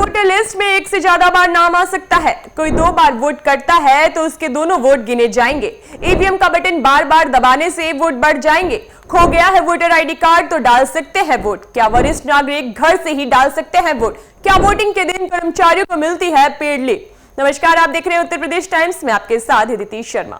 Voter list में एक से ज्यादा बार नाम आ सकता है। कोई 2 बार वोट करता है तो उसके दोनों वोट गिने जाएंगे। ईवीएम का बटन बार बार दबाने से वोट बढ़ जाएंगे। खो गया है वोटर आईडी कार्ड तो डाल सकते हैं वोट। क्या वरिष्ठ नागरिक घर से ही डाल सकते हैं वोट? क्या वोटिंग के दिन कर्मचारियों को मिलती है पेड लीव? नमस्कार, आप देख रहे हैं उत्तर प्रदेश टाइम्स में, आपके साथ अदिति शर्मा।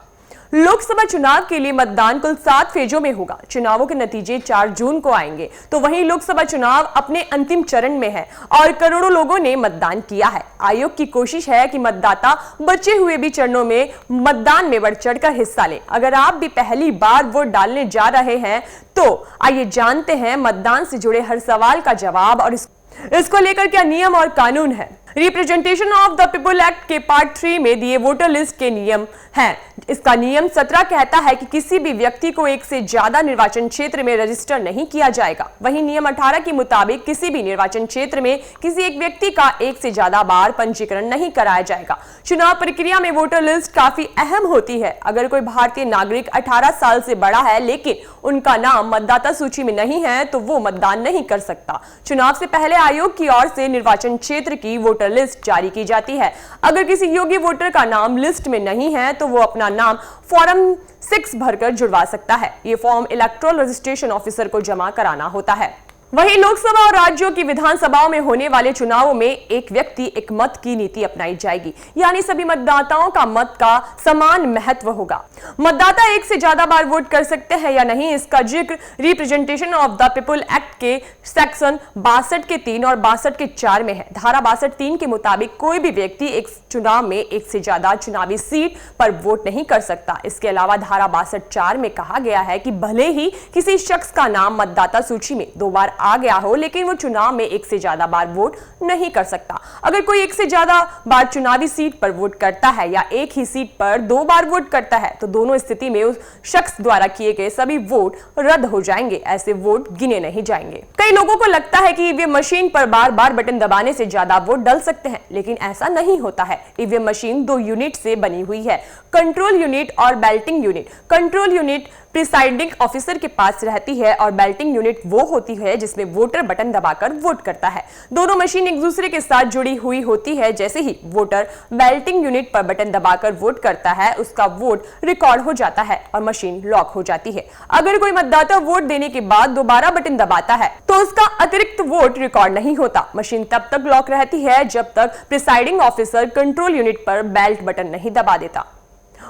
लोकसभा चुनाव के लिए मतदान कुल 7 फेजों में होगा। चुनावों के नतीजे 4 जून को आएंगे। तो वहीं लोकसभा चुनाव अपने अंतिम चरण में है और करोड़ों लोगों ने मतदान किया है। आयोग की कोशिश है कि मतदाता बचे हुए भी चरणों में मतदान में बढ़ चढ़कर हिस्सा लें। अगर आप भी पहली बार वोट डालने जा रहे हैं तो आइए जानते हैं मतदान से जुड़े हर सवाल का जवाब और इसको लेकर क्या नियम और कानून है। Representation of the people act के पार्ट 3 में दिए वोटर लिस्ट के नियम हैं। इसका नियम 17 कहता है कि किसी भी व्यक्ति को एक से ज्यादा निर्वाचन क्षेत्र में रजिस्टर नहीं किया जाएगा। वहीं नियम 18 के मुताबिक किसी भी निर्वाचन क्षेत्र में किसी एक व्यक्ति का एक से ज्यादा बार पंजीकरण नहीं कराया जाएगा। चुनाव प्रक्रिया में वोटर लिस्ट काफी अहम होती है। अगर कोई भारतीय नागरिक 18 साल से बड़ा है लेकिन उनका नाम मतदाता सूची में नहीं है तो वो मतदान नहीं कर सकता। चुनाव से पहले आयोग की ओर से निर्वाचन क्षेत्र की वोटर लिस्ट जारी की जाती है। अगर किसी योग्य वोटर का नाम लिस्ट में नहीं है तो वो अपना नाम फॉर्म 6 भरकर जुड़वा सकता है। ये फॉर्म इलेक्टोरल रजिस्ट्रेशन ऑफिसर को जमा कराना होता है। वहीं लोकसभा और राज्यों की विधानसभाओं में होने वाले चुनावों में एक व्यक्ति एक मत की नीति अपनाई जाएगी, यानी सभी मतदाताओं का मत का समान महत्व होगा। मतदाता एक से ज्यादा बार वोट कर सकते हैं या नहीं, इसका जिक्र representation of the people act के सेक्शन 62 के 3 और 62 के 4 में है। धारा 62(3) के मुताबिक कोई भी व्यक्ति एक चुनाव में एक से ज्यादा चुनावी सीट पर वोट नहीं कर सकता। इसके अलावा धारा 62(4) में कहा गया है कि भले ही किसी शख्स का नाम मतदाता सूची में 2 बार आ गया हो लेकिन वो चुनाव में एक से ज्यादा बार वोट नहीं कर सकता। अगर कोई एक से ज्यादा बार चुनावी सीट पर वोट करता है या एक ही सीट पर 2 बार वोट करता है तो दोनों स्थिति में उस शख्स द्वारा किए गए सभी वोट रद्द हो जाएंगे। ऐसे वोट गिने नहीं जाएंगे। कई लोगों को लगता है कि ईवीएम मशीन पर बार बार बटन दबाने से ज्यादा वोट डल सकते हैं, लेकिन ऐसा नहीं होता है। ईवीएम मशीन 2 यूनिट से बनी हुई है, कंट्रोल यूनिट और balloting unit. Control unit presiding officer के पास रहती है और बैलेटिंग यूनिट वो होती है जिसमें वोटर बटन दबाकर वोट करता है। दोनों मशीन एक दूसरे के साथ जुड़ी हुई होती है। जैसे ही वोटर बैलेटिंग यूनिट पर बटन दबाकर वोट करता है उसका वोट रिकॉर्ड हो जाता है और मशीन लॉक हो जाती है। अगर कोई मतदाता वोट देने के बाद दोबारा बटन दबाता है तो उसका अतिरिक्त वोट रिकॉर्ड नहीं होता। मशीन तब तक लॉक रहती है जब तक प्रिसाइडिंग ऑफिसर कंट्रोल यूनिट पर बैलेट बटन नहीं दबा देता।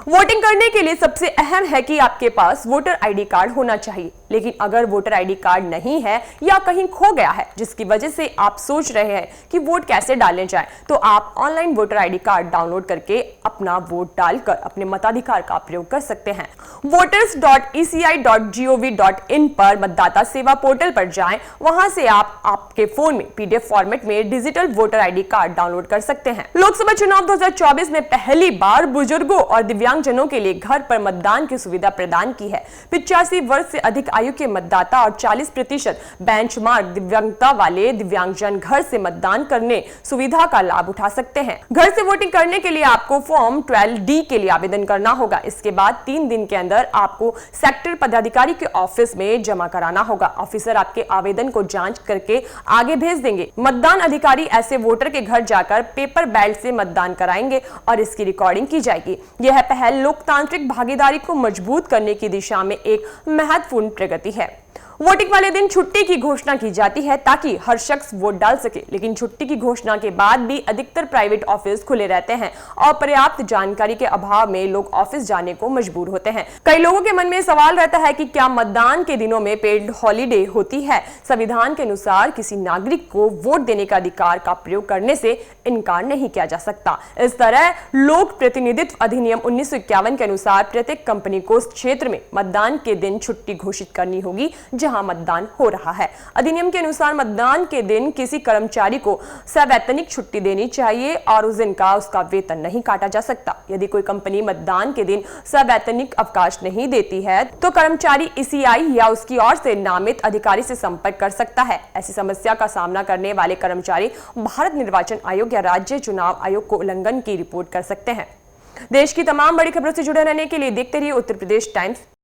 वोटिंग करने के लिए सबसे अहम है कि आपके पास वोटर आईडी कार्ड होना चाहिए, लेकिन अगर वोटर आईडी कार्ड नहीं है या कहीं खो गया है जिसकी वजह से आप सोच रहे हैं कि वोट कैसे डालने जाएं, तो आप online voter ID card download करके अपना वोट डालकर अपने मताधिकार का प्रयोग कर सकते हैं। voters.eci.gov.in पर मतदाता सेवा पोर्टल पर जाएं। वहां से आप आपके फोन में PDF फॉर्मेट में digital voter ID card download कर सकते हैं। लोकसभा चुनाव 2024 में पहली बार बुजुर्गों और दिव्यांगजनों के लिए घर पर मतदान की सुविधा प्रदान की है। 85 वर्ष से अधिक आयु के मतदाता और 40% बेंचमार्क दिव्यांगता वाले दिव्यांगजन घर से मतदान करने सुविधा का लाभ उठा सकते हैं। घर से वोटिंग करने के लिए आपको फॉर्म 12D के लिए आवेदन करना होगा। इसके बाद 3 दिन के अंदर आपको सेक्टर पदाधिकारी के ऑफिस में जमा कराना होगा। ऑफिसर आपके आवेदन को जांच करके आगे भेज देंगे। मतदान अधिकारी ऐसे वोटर के घर जाकर पेपर बैलेट से मतदान कराएंगे और इसकी रिकॉर्डिंग की जाएगी। यह पहल लोकतांत्रिक भागीदारी को मजबूत करने की दिशा में एक महत्वपूर्ण प्रगति है। वोटिंग वाले दिन छुट्टी की घोषणा की जाती है ताकि हर शख्स वोट डाल सके, लेकिन छुट्टी की घोषणा के बाद भी अधिकतर प्राइवेट ऑफिस खुले रहते हैं और पर्याप्त जानकारी के अभाव में लोग ऑफिस जाने को मजबूर होते हैं। कई लोगों के मन में सवाल रहता है कि क्या मतदान के दिनों में पेड हॉलीडे होती है? संविधान के अनुसार किसी नागरिक को वोट देने का अधिकार का प्रयोग करने से इनकार नहीं किया जा सकता। इस तरह लोक प्रतिनिधित्व अधिनियम 1951 के अनुसार प्रत्येक कंपनी को उस क्षेत्र में मतदान के दिन छुट्टी घोषित करनी होगी जहां मतदान हो रहा है। अधिनियम के अनुसार मतदान के दिन किसी कर्मचारी को सवैतनिक छुट्टी देनी चाहिए और उस दिन का उसका वेतन नहीं काटा जा सकता। यदि कोई कंपनी मतदान के दिन सवैतनिक अवकाश नहीं देती है तो कर्मचारी ECI या उसकी ओर से नामित अधिकारी से संपर्क कर सकता है। ऐसी समस्या का सामना करने वाले कर्मचारी भारत निर्वाचन आयोग या राज्य चुनाव आयोग को उल्लंघन की रिपोर्ट कर सकते हैं। देश की तमाम बड़ी खबरों से जुड़े रहने के लिए देखते रहिए उत्तर प्रदेश टाइम्स।